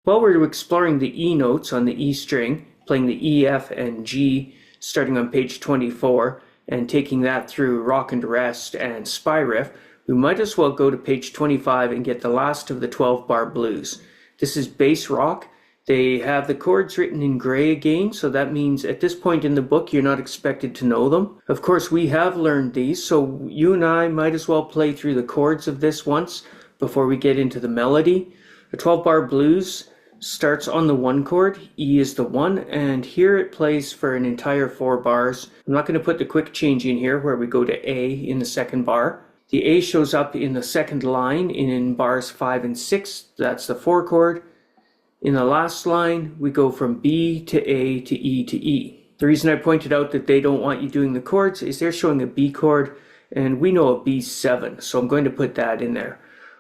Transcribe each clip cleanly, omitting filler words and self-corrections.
While we're exploring the E notes on the E string, playing the E, F, and G, starting on page 24, and taking that through Rock and Rest and Spy Riff, we might as well go to page 25 and get the last of the 12-bar blues. This is bass rock. They have the chords written in gray again, so that means at this point in the book you're not expected to know them. Of course, we have learned these, so you and I might as well play through the chords of this once before we get into the melody. The 12-bar blues starts on the 1 chord, E is the 1, and here it plays for an entire 4 bars. I'm not going to put the quick change in here where we go to A in the 2nd bar. The A shows up in the 2nd line in bars 5 and 6, that's the 4 chord. In the last line, we go from B to A to E to E. The reason I pointed out that they don't want you doing the chords is they're showing a B chord, and we know a B7, so I'm going to put that in there.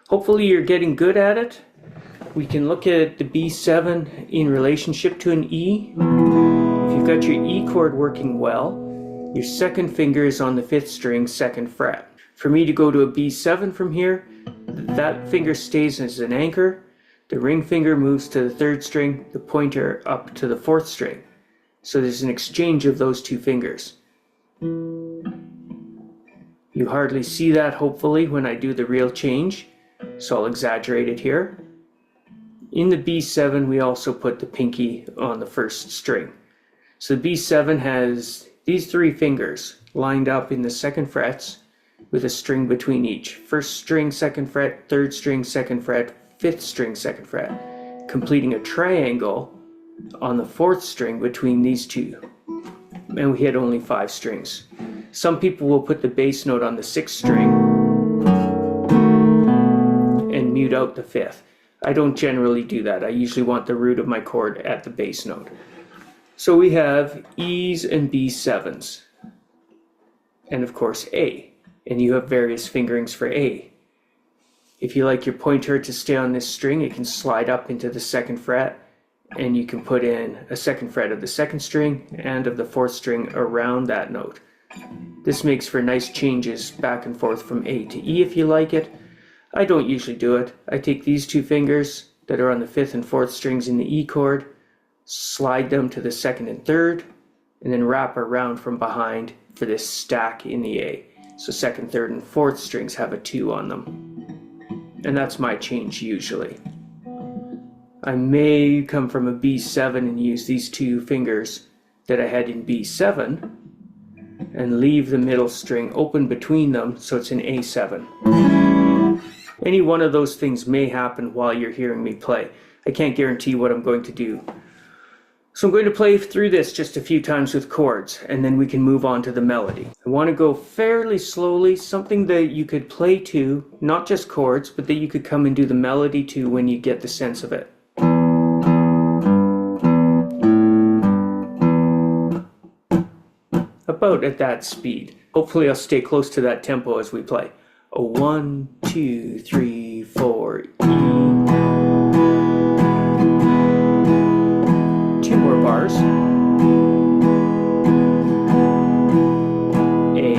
Hopefully you're getting good at it. We can look at the B7 in relationship to an E. If you've got your E chord working well, your 2nd finger is on the 5th string, 2nd fret. For me to go to a B7 from here, that finger stays as an anchor. The ring finger moves to the 3rd string, the pointer up to the 4th string. So there's an exchange of those 2 fingers. You hardly see that, hopefully, when I do the real change, so I'll exaggerate it here. In the B7, we also put the pinky on the 1st string. So the B7 has these 3 fingers lined up in the 2nd frets with a string between each. 1st string, 2nd fret, 3rd string, 2nd fret, 5th string, 2nd fret, completing a triangle on the 4th string between these 2. And we had only 5 strings. Some people will put the bass note on the 6th string and mute out the 5th. I don't generally do that. I usually want the root of my chord at the bass note. So we have E's and B7s. And of course A. And you have various fingerings for A. If you like your pointer to stay on this string, it can slide up into the 2nd fret, and you can put in a 2nd fret of the 2nd string and of the 4th string around that note. This makes for nice changes back and forth from A to E if you like it. I don't usually do it. I take these 2 fingers that are on the 5th and 4th strings in the E chord, slide them to the 2nd and 3rd, and then wrap around from behind for this stack in the A. So 2nd, 3rd, and 4th strings have a 2 on them. And that's my change usually. I may come from a B7 and use these 2 fingers that I had in B7 and leave the middle string open between them so it's an A7. Any one of those things may happen while you're hearing me play. I can't guarantee what I'm going to do. So I'm going to play through this just a few times with chords, and then we can move on to the melody. I want to go fairly slowly, something that you could play to, not just chords, but that you could come and do the melody to when you get the sense of it. About at that speed. Hopefully I'll stay close to that tempo as we play. 1, 2, 3, 4, E. 2 more bars. A.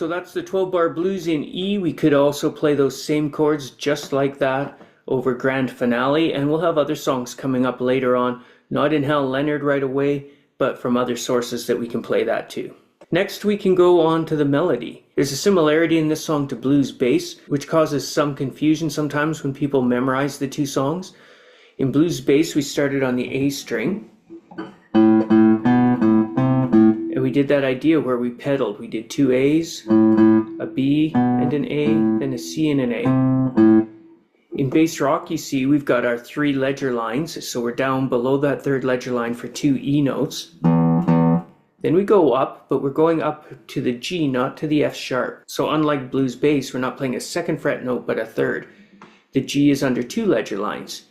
So that's the 12-bar blues in E. We could also play those same chords just like that over Grand Finale, and we'll have other songs coming up later on, not in Hal Leonard right away, but from other sources that we can play that too. Next we can go on to the melody. There's a similarity in this song to blues bass, which causes some confusion sometimes when people memorize the two songs. In blues bass we started on the A string, and we did that idea where we pedaled. We did two A's, a B and an A, then a C and an A. In bass rock, you see we've got our 3 ledger lines, so we're down below that 3rd ledger line for 2 E notes. Then we go up, but we're going up to the G, not to the F sharp. So unlike blues bass, we're not playing a 2nd fret note, but a 3rd. The G is under 2 ledger lines.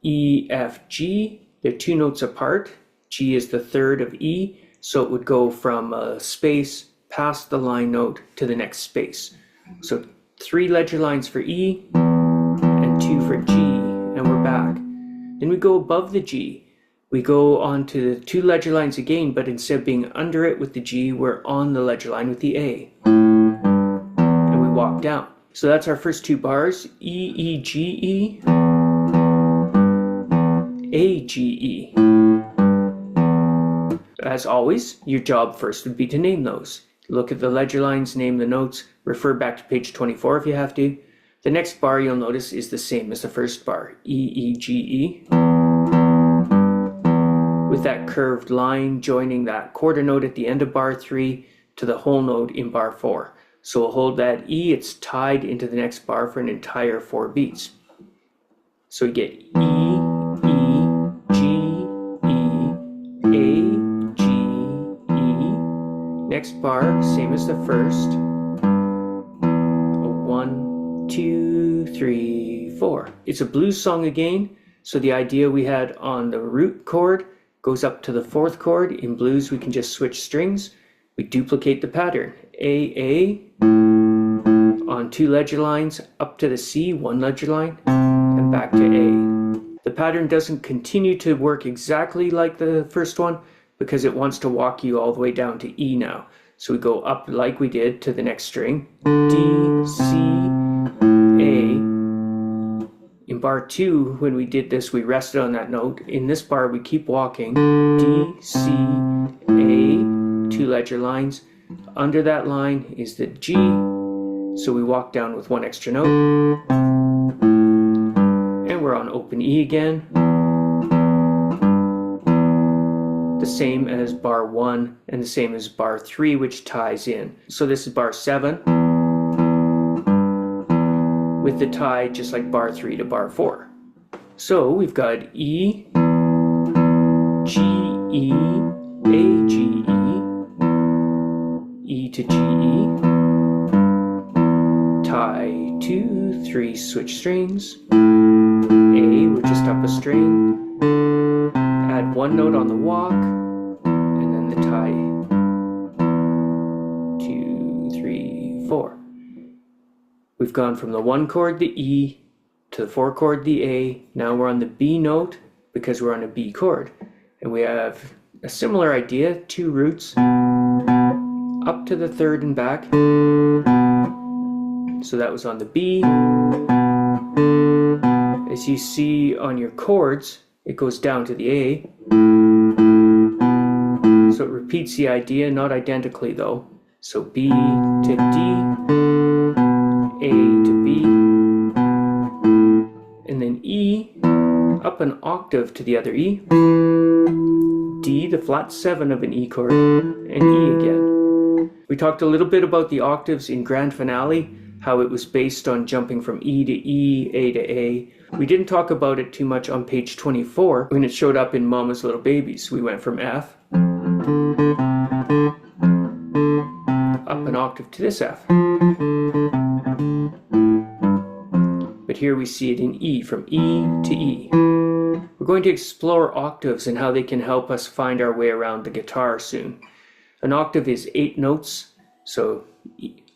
E, F, G, they're 2 notes apart. G is the 3rd of E, so it would go from a space past the line note to the next space. So 3 ledger lines for E, and 2 for G, and we're back. Then we go above the G. We go on to the 2 ledger lines again, but instead of being under it with the G, we're on the ledger line with the A. And we walk down. So that's our first 2 bars, E, E, G, E, A, G, E. As always, your job first would be to name those. Look at the ledger lines, name the notes, refer back to page 24 if you have to. The next bar you'll notice is the same as the first bar, E, E, G, E. With that curved line joining that quarter note at the end of bar 3 to the whole note in bar 4. So we'll hold that E, it's tied into the next bar for an entire 4 beats. So we get E, E, G, E, A, G, E. Next bar, same as the first. 1, 2, 3, 4. It's a blues song again, so the idea we had on the root chord goes up to the 4th chord. In blues we can just switch strings. We duplicate the pattern. A, on 2 ledger lines, up to the C, 1 ledger line, and back to A. The pattern doesn't continue to work exactly like the first one because it wants to walk you all the way down to E now. So we go up like we did to the next string, D, C, A. In bar 2, when we did this, we rested on that note. In this bar, we keep walking, D, C, A, 2 ledger lines. Under that line is the G, so we walk down with 1 extra note. And we're on open E again. The same as bar 1 and the same as bar 3, which ties in. So this is bar 7 with the tie just like bar 3 to bar 4. So we've got E, G, E, A, G, E, E to G, E, tie 2, 3, switch strings, A, we're just up a string, add 1 note on the walk, and then the tie 2, 3, 4. We've gone from the 1 chord, the E, to the 4 chord, the A. Now we're on the B note because we're on a B chord. And we have a similar idea, 2 roots, up to the 3rd and back. So that was on the B. As you see on your chords, it goes down to the A. So it repeats the idea, not identically though. So B to D, A to B, and then E, up an octave to the other E, D, the flat 7 of an E chord, and E again. We talked a little bit about the octaves in Grand Finale, how it was based on jumping from E to E, A to A. We didn't talk about it too much on page 24 when it showed up in Mama's Little Babies. We went from F up an octave to this F. But here we see it in E, from E to E. We're going to explore octaves and how they can help us find our way around the guitar soon. An octave is 8 notes, so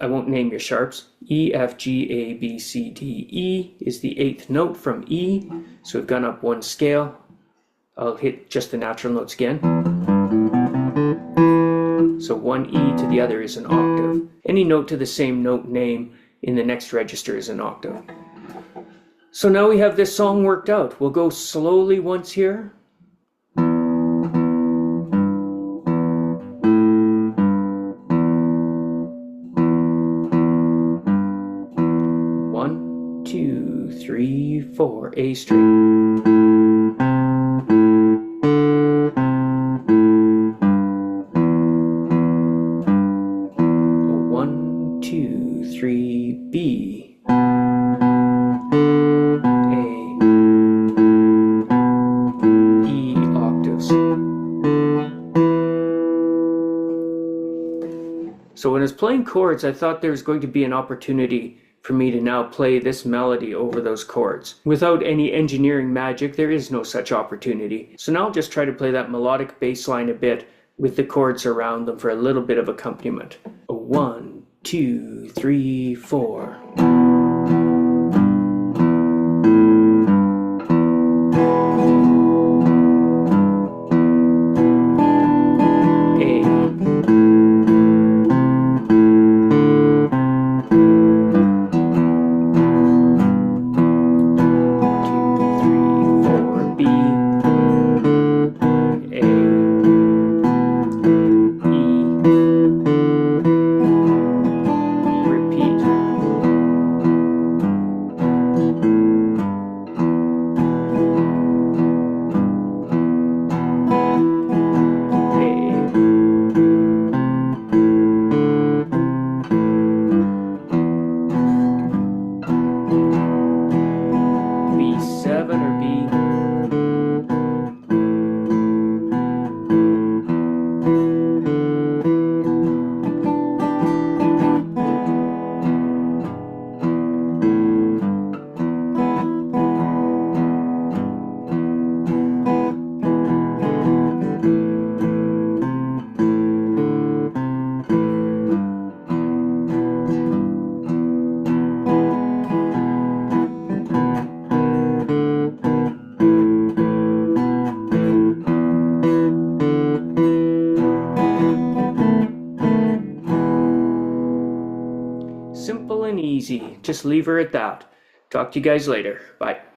I won't name your sharps. E, F, G, A, B, C, D, E is the 8th note from E, so we've gone up 1 scale. I'll hit just the natural notes again. So one E to the other is an octave. Any note to the same note name in the next register is an octave. So now we have this song worked out. We'll go slowly once here. One, two, three, four, A string. One, two, three, B. So when I was playing chords, I thought there was going to be an opportunity for me to now play this melody over those chords. Without any engineering magic, there is no such opportunity. So now I'll just try to play that melodic bass line a bit with the chords around them for a little bit of accompaniment. 1, 2, 3, 4. Simple and easy. Just leave her at that. Talk to you guys later. Bye.